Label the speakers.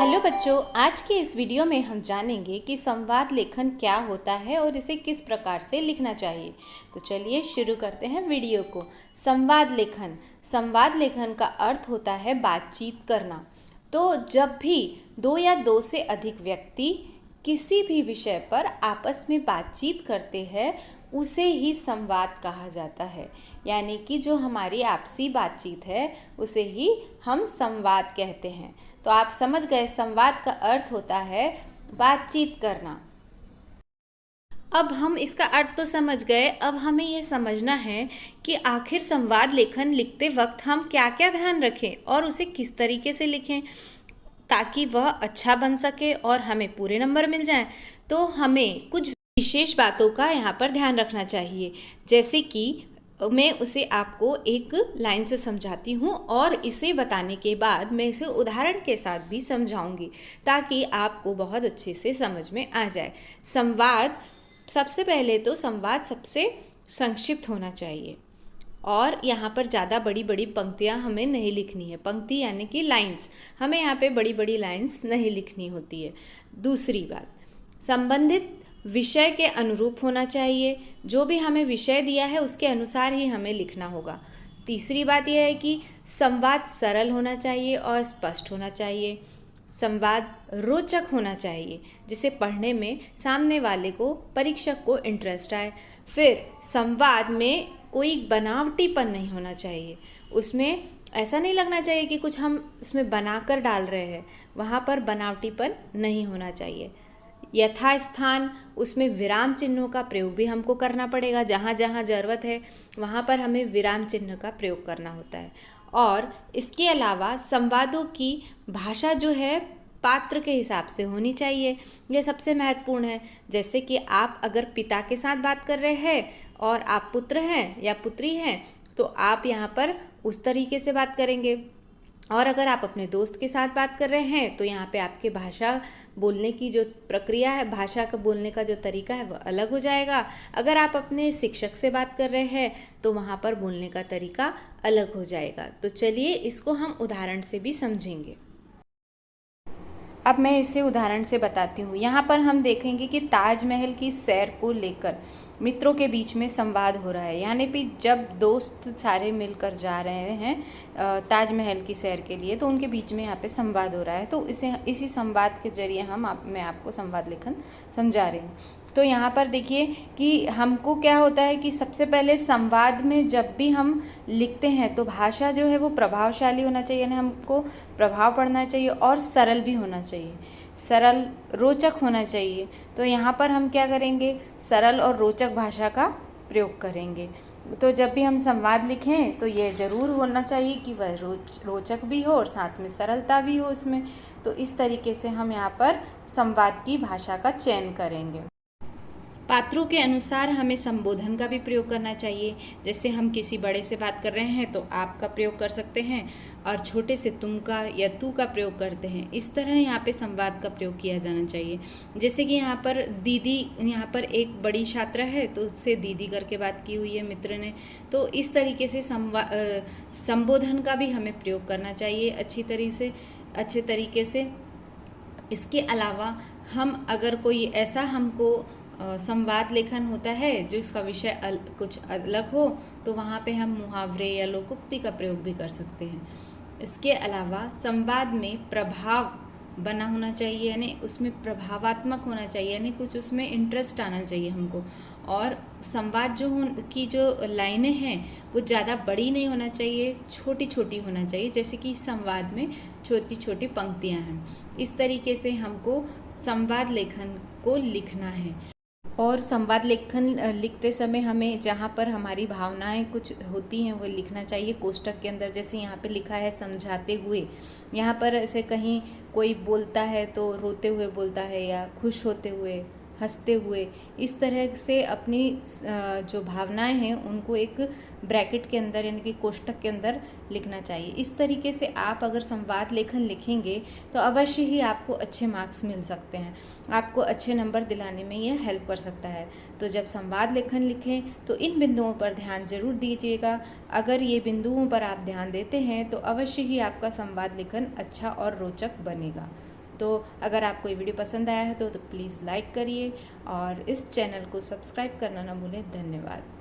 Speaker 1: Hello बच्चों, आज के इस वीडियो में हम जानेंगे कि संवाद लेखन क्या होता है और इसे किस प्रकार से लिखना चाहिए। तो चलिए शुरू करते हैं वीडियो को। संवाद लेखन का अर्थ होता है बातचीत करना। तो जब भी दो या दो से अधिक व्यक्ति किसी भी विषय पर आपस में बातचीत करते हैं उसे ही संवाद कहा जाता है। यानी कि जो हमारी आपसी बातचीत है उसे ही हम संवाद कहते हैं। तो आप समझ गए, संवाद का अर्थ होता है बातचीत करना। अब हम इसका अर्थ तो समझ गए, अब हमें यह समझना है कि आखिर संवाद लेखन लिखते वक्त हम क्या क्या ध्यान रखें और उसे किस तरीके से लिखें ताकि वह अच्छा बन सके और हमें पूरे नंबर मिल जाएं। तो हमें कुछ विशेष बातों का यहाँ पर ध्यान रखना चाहिए, जैसे कि मैं उसे आपको एक लाइन से समझाती हूँ और इसे बताने के बाद मैं इसे उदाहरण के साथ भी समझाऊंगी ताकि आपको बहुत अच्छे से समझ में आ जाए। सबसे पहले तो संवाद सबसे संक्षिप्त होना चाहिए और यहाँ पर ज़्यादा बड़ी बड़ी पंक्तियाँ हमें नहीं लिखनी है। पंक्ति यानी कि लाइंस, हमें यहाँ पे बड़ी बड़ी लाइंस नहीं लिखनी होती है। दूसरी बात, संबंधित विषय के अनुरूप होना चाहिए। जो भी हमें विषय दिया है उसके अनुसार ही हमें लिखना होगा। तीसरी बात यह है कि संवाद सरल होना चाहिए और स्पष्ट होना चाहिए। संवाद रोचक होना चाहिए जिसे पढ़ने में सामने वाले को, परीक्षक को इंटरेस्ट आए। फिर संवाद में कोई बनावटीपन नहीं होना चाहिए। उसमें ऐसा नहीं लगना चाहिए कि कुछ हम उसमें बनाकर डाल रहे हैं, वहाँ पर बनावटीपन नहीं होना चाहिए। यथास्थान, उसमें विराम चिन्हों का प्रयोग भी हमको करना पड़ेगा। जहाँ जहाँ ज़रूरत है वहाँ पर हमें विराम चिन्ह का प्रयोग करना होता है। और इसके अलावा संवादों की भाषा जो है पात्र के हिसाब से होनी चाहिए। यह सबसे महत्वपूर्ण है। जैसे कि आप अगर पिता के साथ बात कर रहे हैं और आप पुत्र हैं या पुत्री हैं तो आप यहाँ पर उस तरीके से बात करेंगे, और अगर आप अपने दोस्त के साथ बात कर रहे हैं तो यहाँ पे आपके भाषा बोलने की जो प्रक्रिया है, भाषा का बोलने का जो तरीका है वह अलग हो जाएगा। अगर आप अपने शिक्षक से बात कर रहे हैं तो वहाँ पर बोलने का तरीका अलग हो जाएगा। तो चलिए इसको हम उदाहरण से भी समझेंगे। अब मैं इसे उदाहरण से बताती हूँ। यहाँ पर हम देखेंगे कि ताजमहल की सैर को लेकर मित्रों के बीच में संवाद हो रहा है। यानी कि जब दोस्त सारे मिलकर जा रहे हैं ताजमहल की सैर के लिए तो उनके बीच में यहाँ पे संवाद हो रहा है। तो इसी संवाद के जरिए मैं आपको संवाद लेखन समझा रही हूँ। तो यहाँ पर देखिए कि हमको क्या होता है कि सबसे पहले संवाद में जब भी हम लिखते हैं तो भाषा जो है वो प्रभावशाली होना चाहिए, यानी हमको प्रभाव पड़ना चाहिए और सरल भी होना चाहिए, सरल रोचक होना चाहिए। तो यहाँ पर हम क्या करेंगे, सरल और रोचक भाषा का प्रयोग करेंगे। तो जब भी हम संवाद लिखें तो ये ज़रूर होना चाहिए कि वह रोचक भी हो और साथ में सरलता भी हो उसमें। तो इस तरीके से हम यहाँ पर संवाद की भाषा का चयन करेंगे। पात्रों के अनुसार हमें संबोधन का भी प्रयोग करना चाहिए। जैसे हम किसी बड़े से बात कर रहे हैं तो आप का प्रयोग कर सकते हैं और छोटे से तुम का या तू का प्रयोग करते हैं। इस तरह यहाँ पे संवाद का प्रयोग किया जाना चाहिए। जैसे कि यहाँ पर दीदी, यहाँ पर एक बड़ी छात्रा है तो उससे दीदी करके बात की हुई है मित्र ने। तो इस तरीके से संबोधन का भी हमें प्रयोग करना चाहिए अच्छे तरीके से। इसके अलावा हम अगर कोई ऐसा हमको संवाद लेखन होता है जो इसका विषय कुछ अलग हो तो वहाँ पे हम मुहावरे या लोकोक्ति का प्रयोग भी कर सकते हैं। इसके अलावा संवाद में प्रभाव बना होना चाहिए, यानी उसमें प्रभावात्मक होना चाहिए, यानी कुछ उसमें इंटरेस्ट आना चाहिए हमको। और संवाद की जो लाइनें हैं वो ज़्यादा बड़ी नहीं होना चाहिए, छोटी छोटी होना चाहिए। जैसे कि संवाद में छोटी छोटी पंक्तियाँ हैं। इस तरीके से हमको संवाद लेखन को लिखना है। और संवाद लेखन लिखते समय हमें जहाँ पर हमारी भावनाएं कुछ होती हैं वो लिखना चाहिए कोष्टक के अंदर। जैसे यहाँ पे लिखा है समझाते हुए, यहाँ पर ऐसे कहीं कोई बोलता है तो रोते हुए बोलता है या खुश होते हुए, हंसते हुए, इस तरह से अपनी जो भावनाएं हैं उनको एक ब्रैकेट के अंदर यानी कि कोष्टक के अंदर लिखना चाहिए। इस तरीके से आप अगर संवाद लेखन लिखेंगे तो अवश्य ही आपको अच्छे मार्क्स मिल सकते हैं, आपको अच्छे नंबर दिलाने में यह हेल्प कर सकता है। तो जब संवाद लेखन लिखें तो इन बिंदुओं पर ध्यान जरूर दीजिएगा। अगर ये बिंदुओं पर आप ध्यान देते हैं तो अवश्य ही आपका संवाद लेखन अच्छा और रोचक बनेगा। तो अगर आपको ये वीडियो पसंद आया है तो प्लीज़ लाइक करिए और इस चैनल को सब्सक्राइब करना ना भूलें। धन्यवाद।